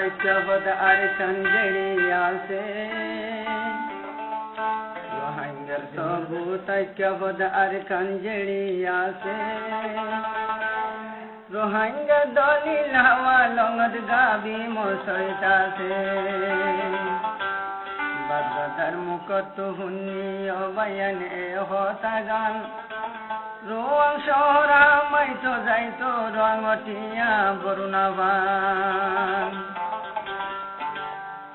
ঐক্যবদ্ধ আর সঞ্জরি আছে রোহিঙ্গার সবুত ঐক্যবদ্ধ আর সঞ্জরি আছে রোহিঙ্গা দলিল হাওয়া লঙ্গদ গাবি মসইতাছে বাগদার মুকত হুন্নি অবয়ন এ হতা গান রোয়াং শহরা মাইতো যাইতো রঙটিয়া বরুণাবান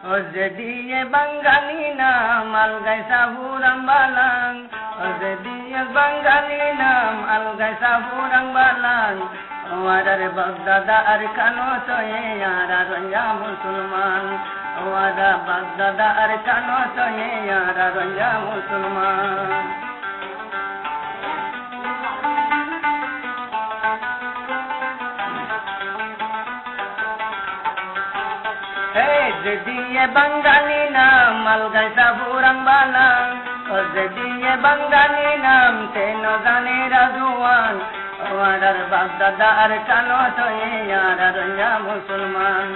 ও যেদিয়ে বাঙালি নাম আলগাই সাহুরাং বালাং ও যেদিয়ে বাঙালি নাম আলগাই সাহুরাং বালাং ওয়াদার বাগদাদা আর কানো সয়ে ইয়ারা রঞ্জা মুসলমান ওয়াদা বাগদাদা আর কানো সয়ে ইয়ারা রঞ্জা মুসলমান দিয়ে বাঙালি নাম আলগাই সাহুরাং বালাং ও দিয়ে বাঙালি নাম তেন জানে রাজুয়ান ওয়াদার বাগদাদা আর কানো সয়ে ইয়ারা রঞ্জা মুসলমান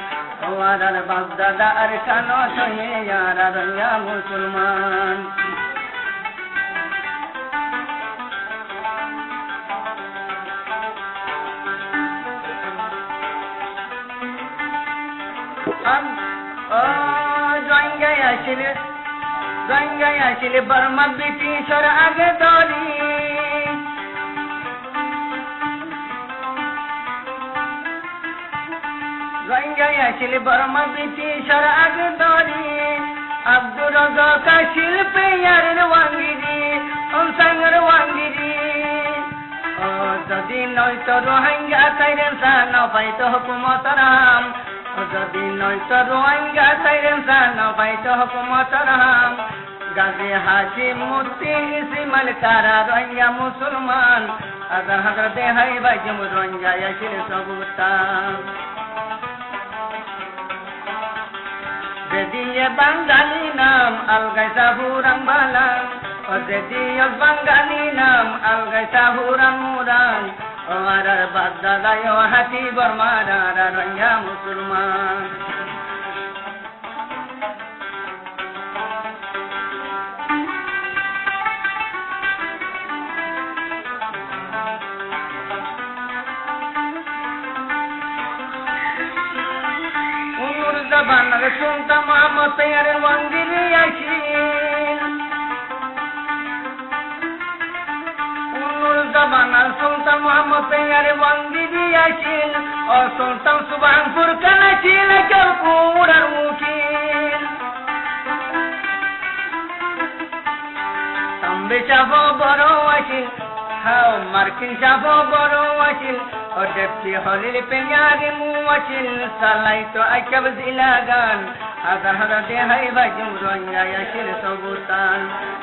ওয়াদার বাগদাদা আর কানো সয়ে ইয়ারা রঞ্জা মুসলমান জঙ্গাই আসিলে বর্মা ব্রিটিশর আগে দরি জঙ্গাই আসিলে বর্মা ব্রিটিশর আগে দরি আব্দুর রজাক শিল্পে ইয়ারের ওয়াঙ্গিরি অনসাঙ্গের ওয়াঙ্গিরি ও যদি নয়তো রোহিঙ্গা সাইরেন সা না পাইতো হুকুমত রাম যদি নয়তো রোহিঙ্গা সাইরেন সা না পাইতো হুকুমত রাম গাজী হাশিম মুফতি ইসমাইল কারা রোহিঙ্গা মুসলমান আজান হযরত হাইবা জম রোহিঙ্গা আসিল সবুতান যেদিয়ে বাঙালি নাম আলগাই সাহুরাং বালাং ও যেদিয়ে বাঙালি নাম আলগাই সাহুরাং মুরাং ও আর বাগদাদায় হাতি বর্মারা রোহিঙ্গা মুসলমান বানার শুনতাম মোহাম্মদ তৈয়ারের ওয়াঙ্গিরি আসিল বানার শুনতাম মোহাম্মদ তৈয়ারের ওয়াঙ্গিরি আসিল ও শুনতাম সুবানপুর কানা ছিল চৌপুর আর উকিল তাম্বে চাপ বড় আসিল হাও মার্কিন চাপ বড় আসিল ও ডেপটি হলিল পেয়ারে মুয়াচিল সালাইতো আইকাব জিলাগান হাজার হাজার দেহাই বাজুম রোহিঙ্গা আসিল সবুতান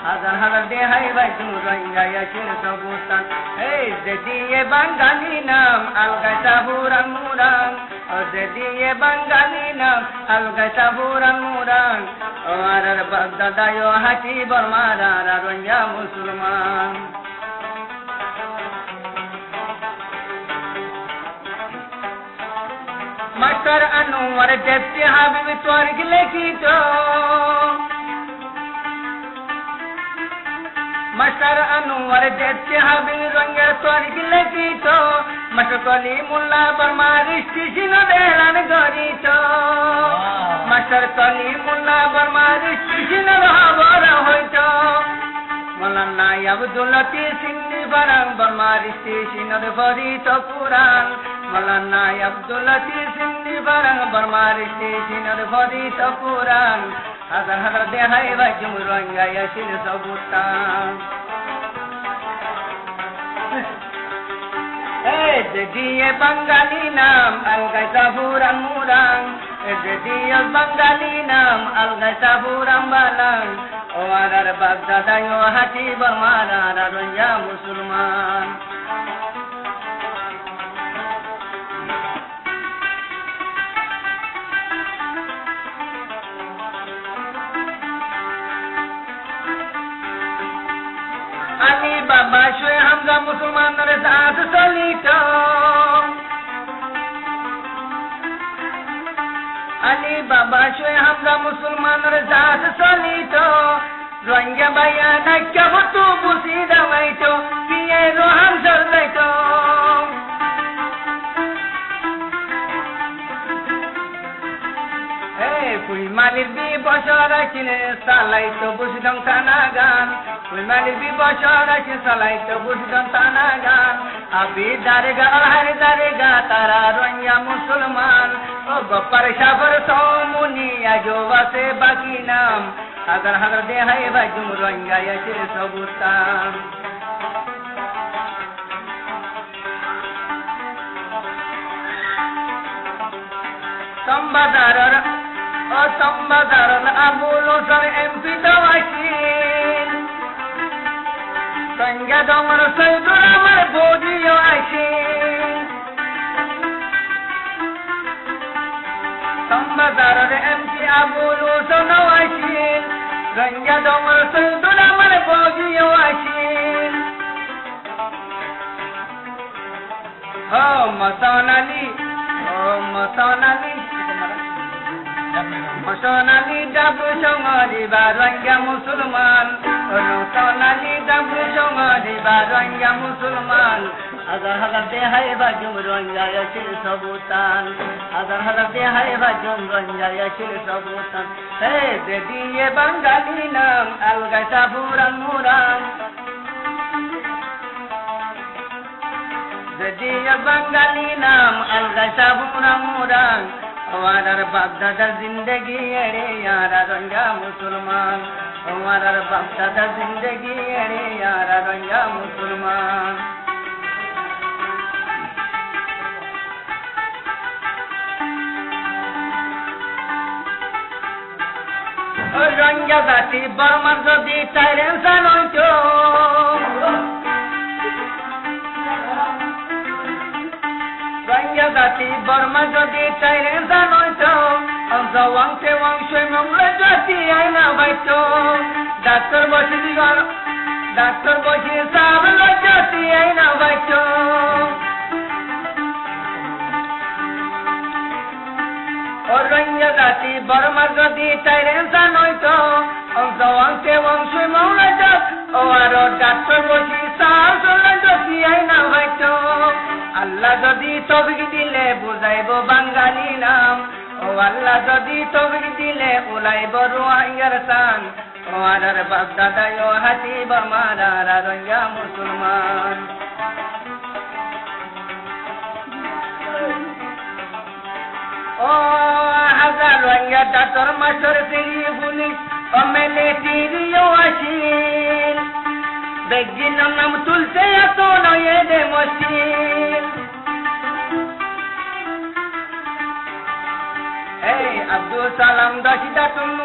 হাজার হাজার দেহাই বাজুম রোহিঙ্গা আসিল সবুতান এই যেদিয়ে বাঙালি নাম আলগাই সাহুরাং মুরাং ও যেদিয়ে বাঙালি নাম আলগাই সাহুরাং মুরাং ও আর বাগদাদায় হাতি বর্মারা রোহিঙ্গা মুসলমান মাস্টার আনোয়ার ডেপটি হাবিব তর্ক লিখিত মাস্টার আনোয়ার ডেপটি হাবিব রঙের তর্ক লিখিত মাস্টার কলিমুল্লাহ বর্মার স্টেশন দেলান গরিত মাস্টার কলিমুল্লাহ বর্মার স্টেশন খবর হইত মৌলানা আব্দুল লতিফ সিন্নি বারাং বর্মার স্টেশন ভরিত কুরআন মৌলানা আব্দুল লতিফ সিন্নি বারাং বর্মার স্টেশন ভরিত কুরআন হাজার হাজার দেহাই বাজুম রোহিঙ্গা আসিল সবুতান যেদিয়ে বাঙালি নাম আলগাই সাহুরাং মুরাং যেদিয়ে বাঙালি নাম আলগাই সাহুরাং বালাং ও আর বাগদাদায় হাতি বর্মারা রোহিঙ্গা মুসলমান Ali Baba Shwe Hamza Musulman Saat Solito Ali বাবা শুয়ে আমরা মুসলমানের জাত চলিত রোহিঙ্গা ভাইয়া নাক্যা হতো বুঝি দামাইতো পিয়ে রোহান চলাইতো মালির বি বছর আছিলে চালাইতো বুঝলাম টানা গান ওই মালির বি বছর আছে চালাইতো বুঝলাম টানা গান আবি দারেগা হারে দারেগা তারা রোহিঙ্গা মুসলমান ও গপ্পার সাবর সৌমুনি আজো আছে বাকি নাম হাজার হাজার দেহাই বাজুম রোহিঙ্গা আছে সবুতাম সম্বাদার সম্বাদারণ আবুল হোসেন এমপি তো আসিল সঙ্গে ডমর সৈদুল আমার বৌদিও আসিল সম্বাদারণ এমপি আবুল হোসেনও আসিল সঙ্গে ডমর সৈদুল আমার বৌদিও আসিল ও মসনালি সোনালি ডাবু সঙ্গী বা রোহিঙ্গা মুসলমান সোনালি ডাবু সঙ্গী বা রোহিঙ্গা মুসলমান হাজার হাজার দেহাই বাজুম রোহিঙ্গা আছে সবুতান হাজার হাজার দেহাই বাজুম রোহিঙ্গা আছে সবুতান হে দিয়ে বাঙালি নাম আলগাই সাবুরান মুরান দিয়ে বাঙালি নাম আলগাই সাবুরান মুরান हमारा बाप दादा जिंदगी अरे यारा रंगा मुसलमान हमारा बाप दादा जिंदगी अरे यारा रंगा मुसलमान रंगा जाति बर्मा जदि टाइरेन सानोइतो রোহিঙ্গা জাতি বর্মা যদি চাইরে জানোইতো জওয়াং তেওয়াং সৈমংলা জাতি আইনা বাইতো ডাক্তার বসে দিগর ডাক্তার বসে সাবলা জাতি আইনা বাইতো ও রোহিঙ্গা জাতি বর্মা যদি চাইরে জানোইতো জওয়াং তেওয়াং সৈমংলা জাতি ও আর ডাক্তার বসে সাবলা জাতি আইনা বাইতো আল্লাহ যদি তৌফিক দিলে বুঝাইব বাঙালি নাম ও আল্লাহ যদি তৌফিক দিলে উলাইব রোহিঙ্গার সান ও আর বাপ দাদা ও হাতি বর্মারা রোহিঙ্গা মুসলমান ও হাজার রোহিঙ্গা ডাক্তার মাস্টার সিরি পুলিশ ও মিলিটারিও আসিল বেগিন নাম তুলতে এত নয় দে মসজিদ আব্দুল সালাম দাসিদা তুমুরা